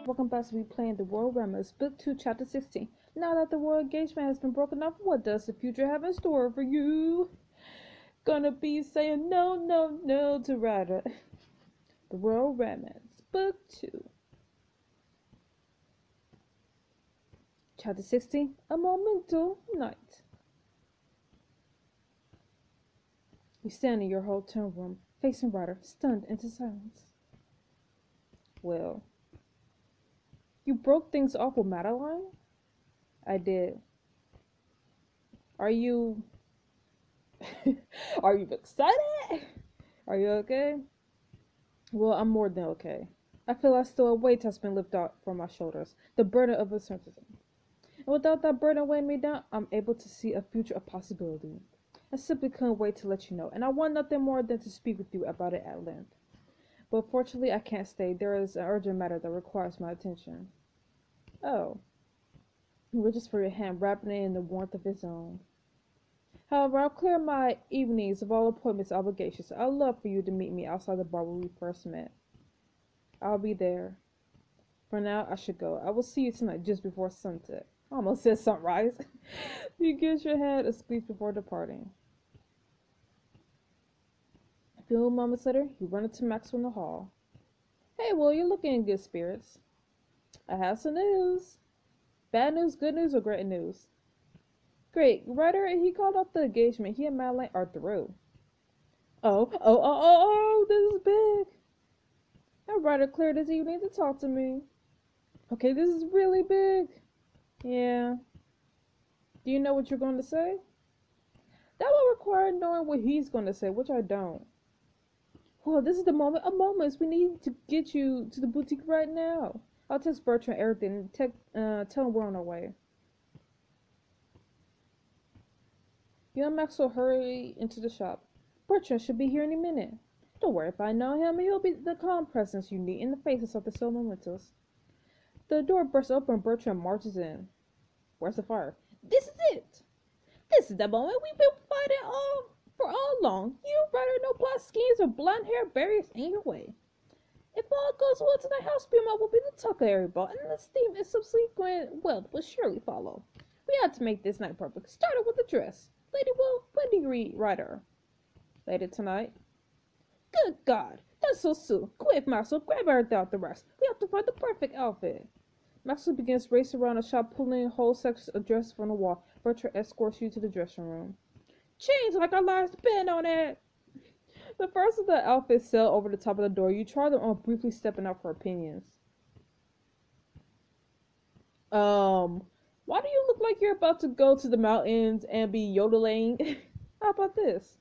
welcome back to be playing the Royal Remnants, Book 2, Chapter 16. Now that the royal engagement has been broken up, what does the future have in store for you? Gonna be saying no, no, no to Ryder. The Royal Remnants, Book 2. Chapter 16, A Momental Night. You stand in your hotel room, facing Ryder, stunned into silence. Well, you broke things off with Madeline? I did. Are you... Are you excited? Are you okay? Well, I'm more than okay. I feel like still a weight has been lifted off from my shoulders, the burden of uncertainty. And without that burden weighing me down, I'm able to see a future of possibility. I simply couldn't wait to let you know, and I want nothing more than to speak with you about it at length. But fortunately, I can't stay. There is an urgent matter that requires my attention. Oh. He reaches for your hand, wrapping it in the warmth of his own. However, I'll clear my evenings of all appointments and obligations. I'd love for you to meet me outside the bar where we first met. I'll be there. For now, I should go. I will see you tonight just before sunset. I almost said sunrise. You give your hand a squeeze before departing. A few moments later, you run into Maxwell in the hall. Hey, Will, you're looking in good spirits. I have some news. Bad news, good news, or great news? Great. Ryder, he called off the engagement. He and Madeline are through. Oh, this is big. And Ryder cleared his evening to talk to me. Okay, this is really big. Yeah. Do you know what you're going to say? That will require knowing what he's going to say, which I don't. Well, this is the moment of moments. We need to get you to the boutique right now. I'll text Bertrand everything and tell him we're on our way. You and Max will hurry into the shop. Bertrand should be here any minute. Don't worry, if I know him, he'll be the calm presence you need in the faces of the so momentous. The door bursts open and Bertrand marches in. Where's the fire? This is it! This is the moment we've been fighting for all along. You, Ryder, no black schemes or blonde hair barriers in your way. If all goes well tonight, house beam up will be the talk of everybody, and the steam and subsequent wealth will surely follow. We had to make this night perfect. Started with the dress. Lady Will, when do you read Ryder? Later tonight. Good God, that's so soon. Quick, Maxwell, grab everything out the rest. We have to find the perfect outfit. Maxwell begins racing around the shop, pulling whole sections of dress from the wall. Bertrand escorts you to the dressing room. Change like our lives depend on it. The first of the outfits sail over the top of the door. You try them on, briefly stepping out for opinions. Why do you look like you're about to go to the mountains and be yodeling? How about this?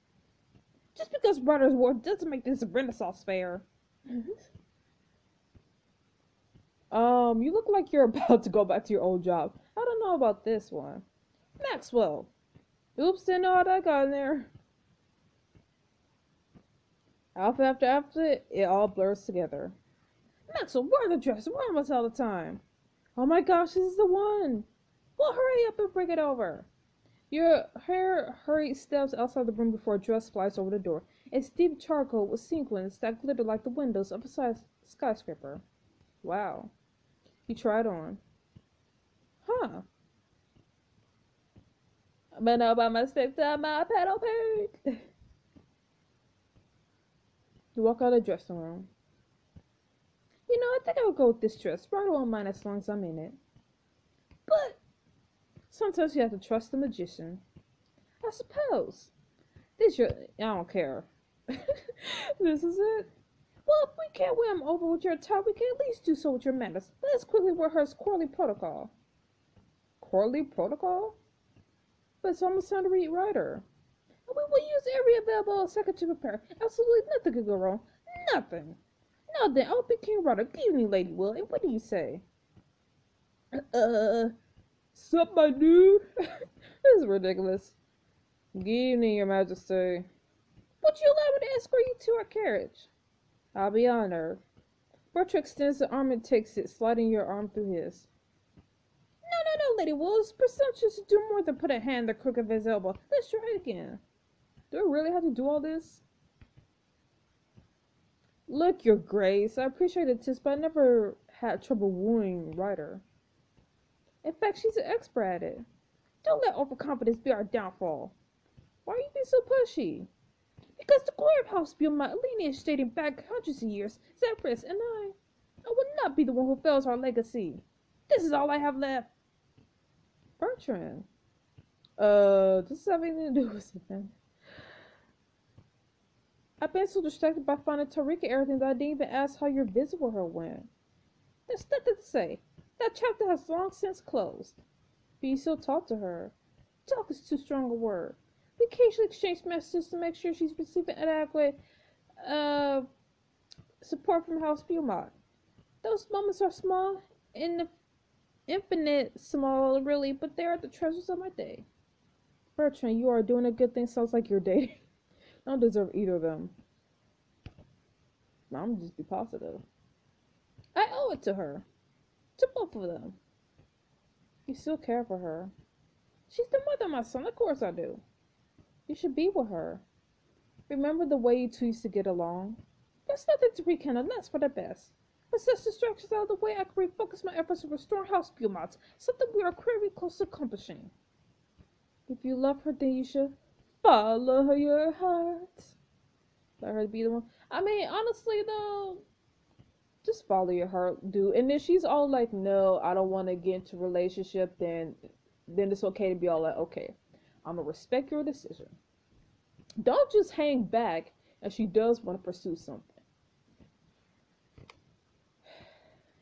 Just because Ryder's war doesn't make this a Renaissance fair. You look like you're about to go back to your old job. I don't know about this one. Maxwell. Oops, didn't know how that got in there. Outfit after outfit, it all blurs together. Maxwell, wear the dress. Wear almost all the time. Oh my gosh, this is the one. Well, hurry up and bring it over. Your hair hurried steps outside the room before a dress flies over the door. It's deep charcoal with sequins that glitter like the windows of a skyscraper. Wow. You try it on. Huh. But no, by mistake, to my pedal pig. You walk out of the dressing room. You know, I think I'll go with this dress. Ryder won't mind as long as I'm in it. But sometimes you have to trust the magician. I suppose. I don't care. This is it. Well, if we can't win him over with your attire, we can at least do so with your manners. Let's quickly rehearse quarterly protocol. Quarterly protocol? But it's almost time to read Ryder. We will use every available second to prepare. Absolutely nothing could go wrong. Nothing. Now then, I'll be King Ryder. Good evening, Lady Will. And what do you say? Sup, my dude? This is ridiculous. Good evening, Your Majesty. Would you allow me to escort you to our carriage? I'll be honored. Bertrand extends the arm and takes it, sliding your arm through his. No, Lady Will. It's presumptuous to do more than put a hand in the crook of his elbow. Let's try it again. Do I really have to do all this? Look, Your Grace, I appreciate the tips, but I never had trouble wooing Ryder. In fact, she's an expert at it. Don't let overconfidence be our downfall. Why are you being so pushy? Because the glory of House beyond my lineage dating back hundreds of years is at risk, and I will not be the one who fails our legacy. This is all I have left. Bertrand. Does this have anything to do with something? I've been so distracted by finding Tariq and everything that I didn't even ask how your visit with her went. There's nothing to say. That chapter has long since closed. But you still talk to her. Talk is too strong a word. We occasionally exchange messages to make sure she's receiving adequate support from House Beaumont. Those moments are small, infinite small, really, but they are the treasures of my day. Bertrand, you are doing a good thing. Sounds like you're dating. I don't deserve either of them. I'm gonna just be positive. I owe it to her. To both of them. You still care for her. She's the mother of my son. Of course I do. You should be with her. Remember the way you two used to get along? There's nothing to rekindle, and that's for the best. With such distractions out of the way, I can refocus my efforts to restore House Beaumont, something we are very close to accomplishing. If you love her, then you should follow your heart. Let her be the one. I mean, honestly, though, just follow your heart, dude. And if she's all like, no, I don't want to get into a relationship, then it's okay to be all like, okay, I'm gonna respect your decision. Don't just hang back if she does want to pursue something.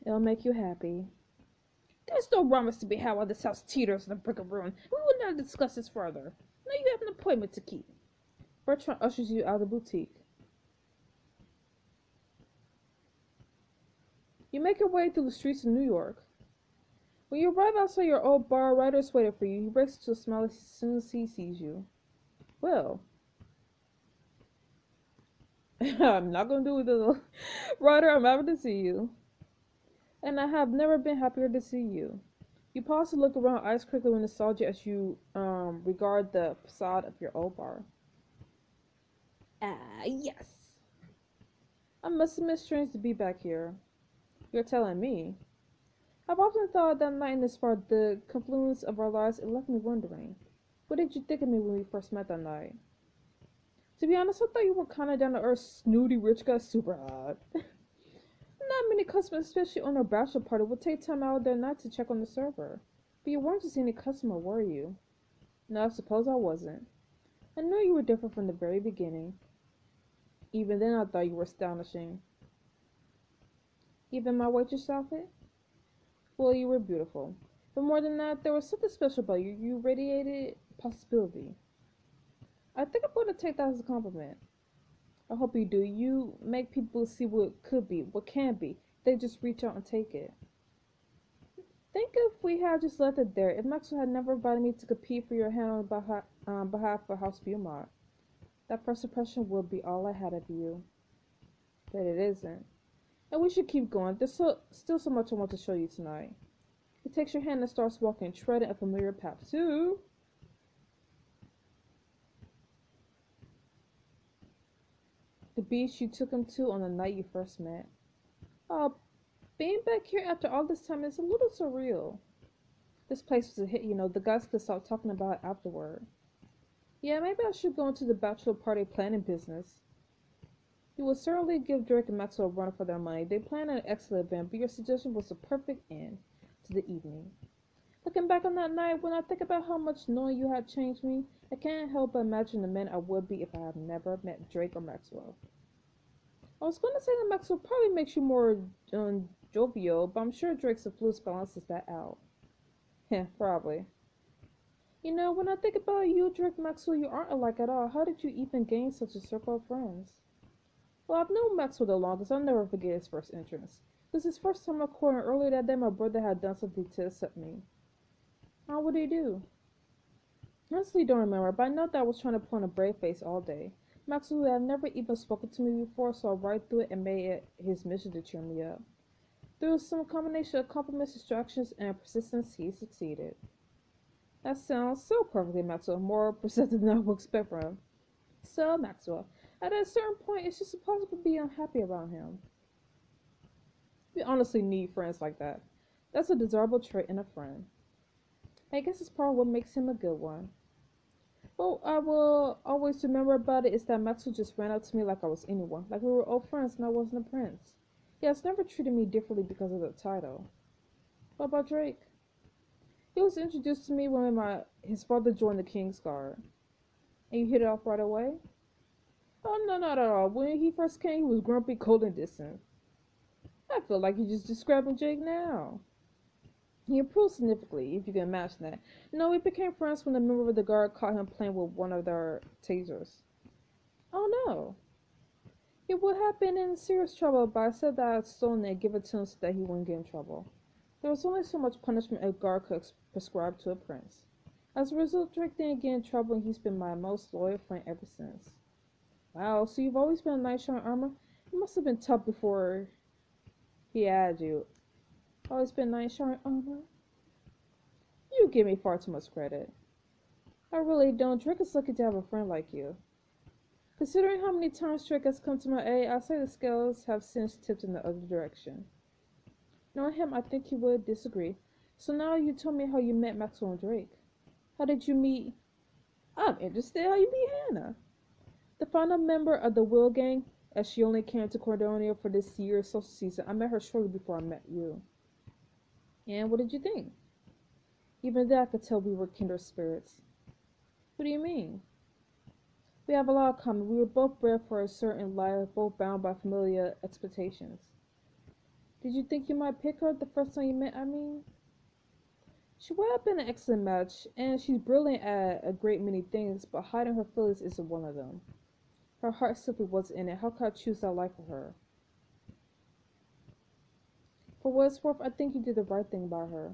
It'll make you happy. There's no romance to be had while this house teeters in the brink of ruin. We will not discuss this further. Now you have an appointment to keep. Bertrand ushers you out of the boutique. You make your way through the streets of New York. When you arrive outside your old bar, Ryder is waiting for you. He breaks into a smile as soon as he sees you. Well, I'm not going to do it though. Ryder, I'm happy to see you. And I have never been happier to see you. You pause to look around, eyes crinkling with nostalgia as you regard the facade of your old bar. Yes. I must admit, strange to be back here. You're telling me. I've often thought that night in this bar, the confluence of our lives, it left me wondering. What did you think of me when we first met that night? To be honest, I thought you were kind of down-to-earth, snooty, rich guy, super hot. Not many customers, especially on their bachelor party, would take time out of their night to check on the server. But you weren't just any customer, were you? No, I suppose I wasn't. I knew you were different from the very beginning. Even then, I thought you were astonishing. Even my waitress outfit? Well, you were beautiful. But more than that, there was something special about you. You radiated possibility. I think I'm going to take that as a compliment. I hope you do. You make people see what could be, what can be. They just reach out and take it. Think if we had just left it there. If Maxwell had never invited me to compete for your hand on behalf of House Beaumont, that first impression would be all I had of you. But it isn't. And we should keep going. There's still so much I want to show you tonight. He takes your hand and starts walking, treading a familiar path too. The beach you took him to on the night you first met. Oh, being back here after all this time is a little surreal. This place was a hit, you know. The guys could stop talking about it afterward. Yeah, maybe I should go into the bachelor party planning business. You will certainly give Drake and Maxwell a run for their money. They planned an excellent event, but your suggestion was the perfect end to the evening. Looking back on that night, when I think about how much knowing you had changed me, I can't help but imagine the man I would be if I had never met Drake or Maxwell. I was going to say that Maxwell probably makes you more jovial, but I'm sure Drake's influence balances that out. Heh, probably. You know, when I think about you, Drake, Maxwell, you aren't alike at all. How did you even gain such a circle of friends? Well, I've known Maxwell the longest. I'll never forget his first entrance. It was his first time at court, and earlier that day my brother had done something to accept me. How would he do? Honestly, don't remember, but I know that I was trying to put on a brave face all day. Maxwell had never even spoken to me before, so I right through it and made it his mission to cheer me up. Through some combination of compliments, distractions, and persistence, he succeeded. That sounds so perfectly Maxwell, more perceptive than I would expect from him. So, Maxwell, at a certain point, it's just impossible to be unhappy around him. We honestly need friends like that. That's a desirable trait in a friend. I guess it's part of what makes him a good one. What I will always remember about it is that Maxwell just ran up to me like I was anyone, like we were old friends and I wasn't a prince. He has never treated me differently because of the title. What about Drake? He was introduced to me when his father joined the King's Guard. And you hit it off right away? Oh, no, not at all. When he first came, he was grumpy, cold, and distant. I feel like you're just describing Jake now. He improved significantly, if you can imagine that. No, we became friends when a member of the guard caught him playing with one of their tasers. Oh no. He would have been in serious trouble, but I said that I had stolen it and give it to him so that he wouldn't get in trouble. There was only so much punishment a guard could prescribe to a prince. As a result, Drake didn't get in trouble and he's been my most loyal friend ever since. Wow, so you've always been a knight in armor? It must have been tough before he had you. Always been a knight in armor? You give me far too much credit. I really don't. Drake is lucky to have a friend like you. Considering how many times Drake has come to my aid, I'd say the scales have since tipped in the other direction. Knowing him, I think he would disagree. So now you told me how you met Maxwell and Drake. How did you meet? I'm interested how you meet Hana. The final member of the Will Gang, as she only came to Cordonia for this year's social season. I met her shortly before I met you. And what did you think? Even then I could tell we were kindred spirits. What do you mean? We have a lot in common. We were both bred for a certain life, both bound by familiar expectations. Did you think you might pick her the first time you met, I mean? She would have been an excellent match, and she's brilliant at a great many things, but hiding her feelings isn't one of them. Her heart simply wasn't in it. How could I choose that life for her? For what it's worth, I think you did the right thing by her.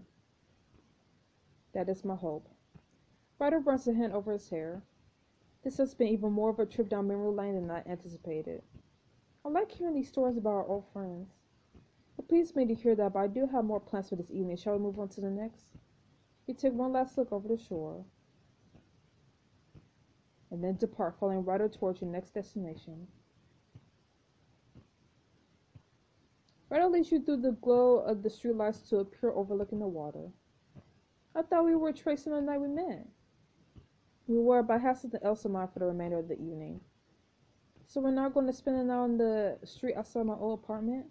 That is my hope. Ryder runs a hand over his hair. This has been even more of a trip down memory lane than I anticipated. I like hearing these stories about our old friends. It pleased me to hear that, but I do have more plans for this evening. Shall we move on to the next? We take one last look over the shore, and then depart, following Ryder towards your next destination. Ryder leads you through the glow of the streetlights to a pier overlooking the water. I thought we were tracing the night we met. We were, but I have something else in mind for the remainder of the evening. So we're not going to spend the night on the street outside my old apartment?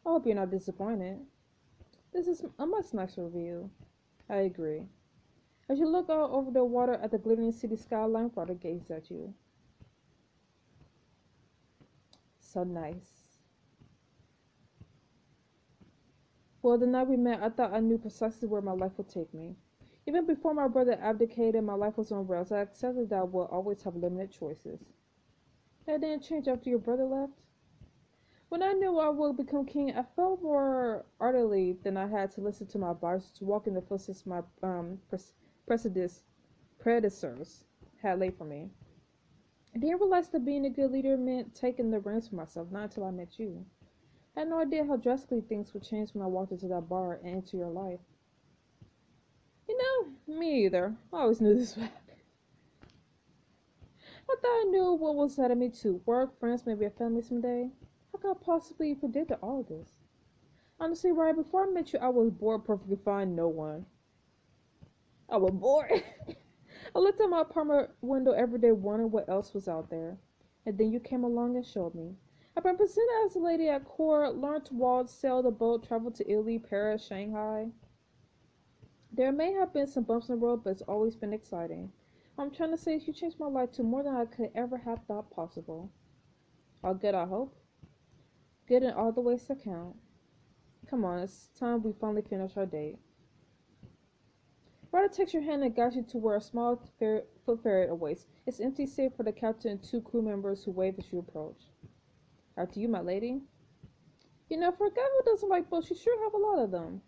I hope you're not disappointed. This is a much nicer view. I agree. As you look out over the water at the glittering city skyline, Ryder gazes at you. So nice. Well, the night we met, I thought I knew precisely where my life would take me. Even before my brother abdicated, my life was on rails. I accepted that I would always have limited choices. That didn't change after your brother left. When I knew I would become king, I felt more ardently than I had to listen to my advisors to walk in the footsteps my predecessors had laid for me. I didn't realize that being a good leader meant taking the reins for myself, not until I met you. I had no idea how drastically things would change when I walked into that bar and into your life. You know, me either. I always knew this would happen. I thought I knew what was ahead of me too. Work, friends, maybe a family someday. How could I possibly predict all of this? Honestly, right before I met you, I was bored perfectly fine, no one. I was bored. I looked at my apartment window every day wondering what else was out there. And then you came along and showed me. I've been presented as a lady at court, learned to waltz, sail the boat, travel to Italy, Paris, Shanghai. There may have been some bumps in the road, but it's always been exciting. What I'm trying to say is you changed my life to more than I could ever have thought possible. All good, I hope. Good in all the ways that count. Come on, it's time we finally finish our date. Ryder takes your hand and guides you to where a small foot ferry awaits. It's empty save for the captain and two crew members who wave as you approach. After you, my lady. You know, for a guy who doesn't like boats, you sure have a lot of them.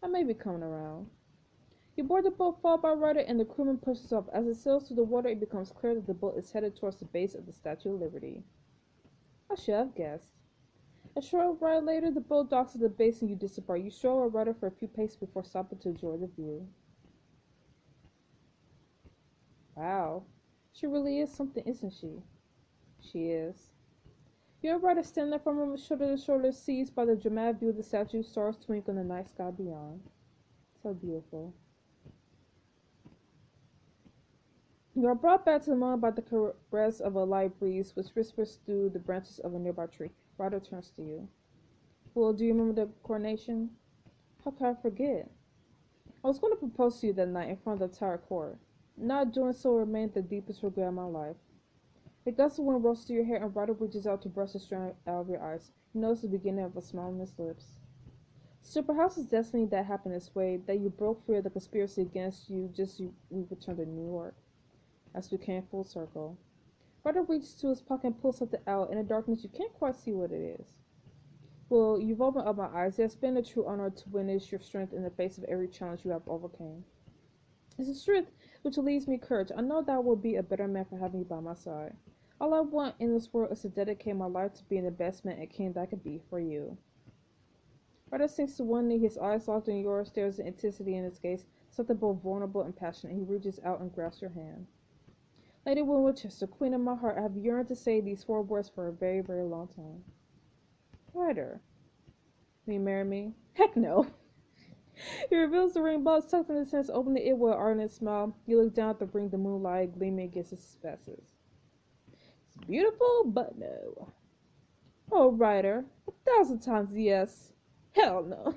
I may be coming around. You board the boat followed by Ryder and the crewman pushes off. As it sails through the water, it becomes clear that the boat is headed towards the base of the Statue of Liberty. I should have guessed. A short ride later, the boat docks at the base and you disembark. You stroll a Ryder for a few paces before stopping to enjoy the view. Wow. She really is something, isn't she? She is. You're right, standing there from shoulder to shoulder, seized by the dramatic view of the statue, stars twinkle in the night sky beyond. So beautiful. You are brought back to the moment by the caress of a light breeze, which whispers through the branches of a nearby tree. Ryder turns to you. Well, do you remember the coronation? How could I forget? I was going to propose to you that night in front of the entire court. Not doing so remained the deepest regret of my life. A gust of wind rolls through your hair and Ryder reaches out to brush the strand out of your eyes. You notice the beginning of a smile on his lips. So perhaps it's destiny that happened this way, that you broke free of the conspiracy against you just as we returned to New York. As we came full circle. Ryder reaches to his pocket and pulls something out. In the darkness, you can't quite see what it is. Well, you've opened up my eyes. It has been a true honor to witness your strength in the face of every challenge you have overcame. It's a strength which leaves me courage. I know that I will be a better man for having you by my side. All I want in this world is to dedicate my life to being the best man and king that I could be for you. Ryder sinks to one knee, his eyes locked in yours, stares at intensity in his gaze, something both vulnerable and passionate. He reaches out and grasps your hand. Lady Winchester, queen of my heart, I have yearned to say these 4 words for a very, very long time. Ryder, will you marry me? Heck no. He reveals the ring, but tucked in his hands, opening it with an ardent smile. You look down at the ring, the moonlight gleaming against his facets. It's beautiful, but no. Oh, Ryder, 1,000 times yes. Hell no.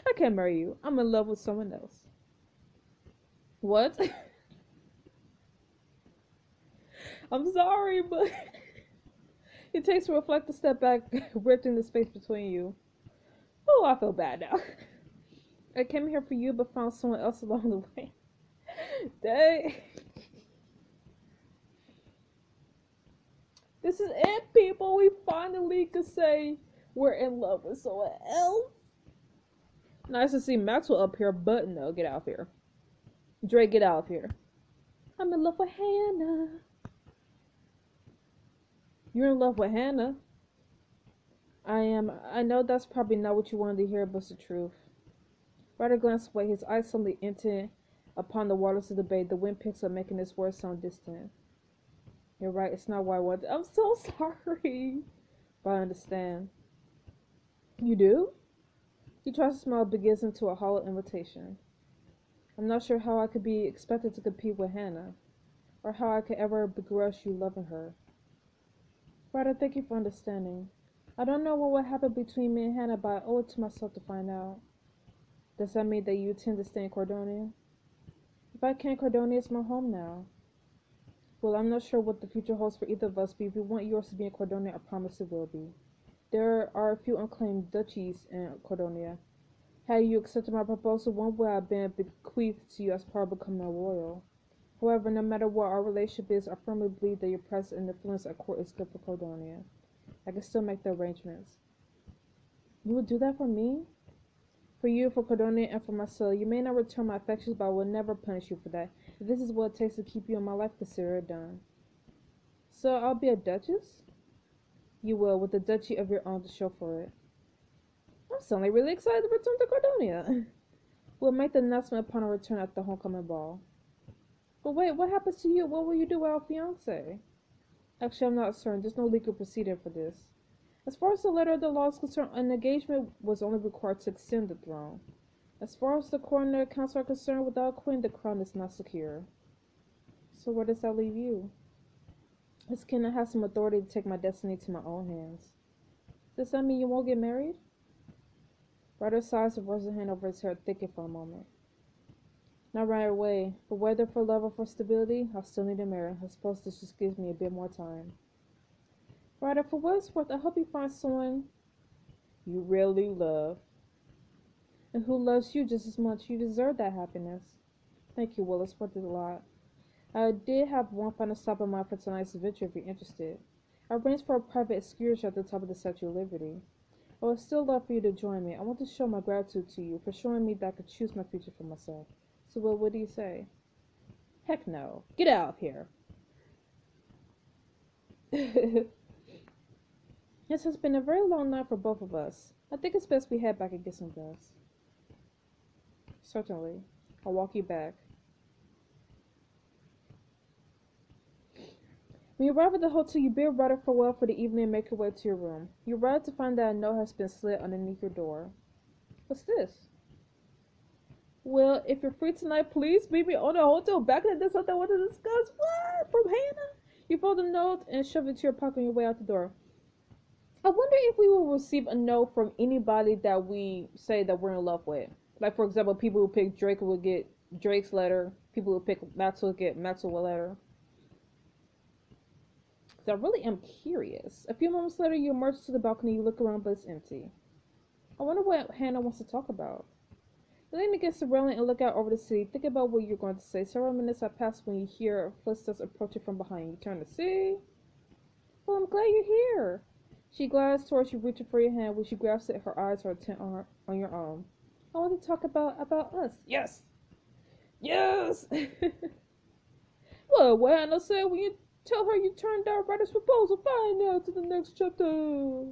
I can't marry you. I'm in love with someone else. What? I'm sorry, but he takes a reflective step back, ripping the space between you. Oh, I feel bad now. I came here for you, but found someone else along the way. Dang. This is it, people. We finally could say we're in love with someone else. Nice to see Maxwell up here, but no, get out of here. Drake, get out of here. I'm in love with Hana. You're in love with Hana. I am. I know that's probably not what you wanted to hear, but it's the truth. Ryder glanced away, his eyes suddenly intent upon the waters of the bay. The wind picks up, making his words sound distant. You're right, it's not what I wanted. I'm so sorry. But I understand. You do? He tries to smile, begins into a hollow invitation. I'm not sure how I could be expected to compete with Hana, or how I could ever begrudge you loving her. Ryder, thank you for understanding. I don't know what will happen between me and Hana, but I owe it to myself to find out. Does that mean that you intend to stay in Cordonia? If I can, Cordonia is my home now. Well, I'm not sure what the future holds for either of us, but if you want yours to be in Cordonia, I promise it will be. There are a few unclaimed duchies in Cordonia. Had you accepted my proposal, one would have been bequeathed to you as part of becoming a royal. However, no matter what our relationship is, I firmly believe that your presence and influence at court is good for Cordonia. I can still make the arrangements. You would do that for me? For you, for Cordonia, and for myself. You may not return my affections, but I will never punish you for that. If this is what it takes to keep you in my life, consider it done. So I'll be a duchess? You will, with a duchy of your own to show for it. I'm suddenly really excited to return to Cordonia. We'll make the announcement upon our return at the homecoming ball. But wait, what happens to you? What will you do with our fiancé? Actually, I'm not certain. There's no legal proceeding for this. As far as the letter of the law is concerned, an engagement was only required to extend the throne. As far as the coroner council are concerned, without a queen, the crown is not secure. So where does that leave you? As king, I have some authority to take my destiny to my own hands. Does that mean you won't get married? Ryder sighs and rubs his hand over his hair, thinking for a moment. Not right away, but whether for love or for stability, I'll still need to marry. I suppose this just gives me a bit more time. Ryder, for what it's worth, I hope you find someone you really love, and who loves you just as much. You deserve that happiness. Thank you, Will. It's worth it a lot. I did have one final stop in mind for tonight's adventure if you're interested. I arranged for a private excursion at the top of the Statue of Liberty. I would still love for you to join me. I want to show my gratitude to you for showing me that I could choose my future for myself. So, Will, what do you say? Heck no. Get out of here. This has been a very long night for both of us. I think it's best we head back and get some rest. Certainly. I'll walk you back. When you arrive at the hotel, you bid Ryder farewell for the evening and make your way to your room. You arrive to find that a note has been slid underneath your door. What's this? Well, if you're free tonight, please meet me on the hotel back at this hotel I want to discuss. What? From Hana? You fold the note and shove it to your pocket on your way out the door. I wonder if we will receive a note from anybody that we say that we're in love with. Like, for example, people who pick Drake will get Drake's letter. People who pick Maxwell get Maxwell's letter. I really am curious. A few moments later, you emerge to the balcony. You look around, but it's empty. I wonder what Hana wants to talk about. You lean against the railing and look out over the city. Think about what you're going to say. Several minutes have passed when you hear footsteps approaching from behind. You turn to see. Well, I'm glad you're here. She glides towards you, reaching for your hand. When she grabs it, her eyes are intent on your own. I want to talk about us. Yes. Yes. Well, what Hana said when you tell her you turned down Ryder's proposal. Fine, now to the next chapter.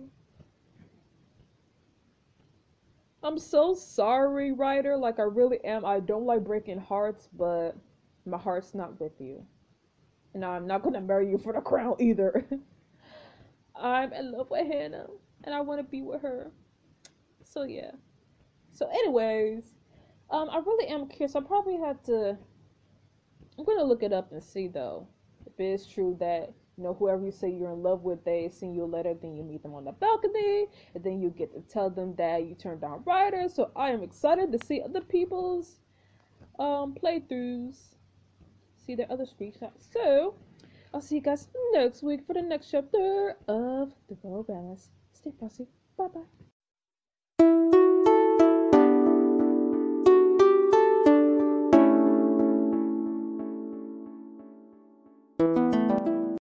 I'm so sorry, Ryder. Like, I really am. I don't like breaking hearts, but my heart's not with you. And I'm not going to marry you for the crown either. I'm in love with Hana, and I want to be with her. So, yeah. So, anyways, I really am curious. I probably have to... I'm going to look it up and see, though, if it is true that, you know, whoever you say you're in love with, they send you a letter, then you meet them on the balcony, and then you get to tell them that you turned down Ryder. So I am excited to see other people's playthroughs, see their other screenshots. So I'll see you guys next week for the next chapter of the romance. Stay frosty. Bye bye.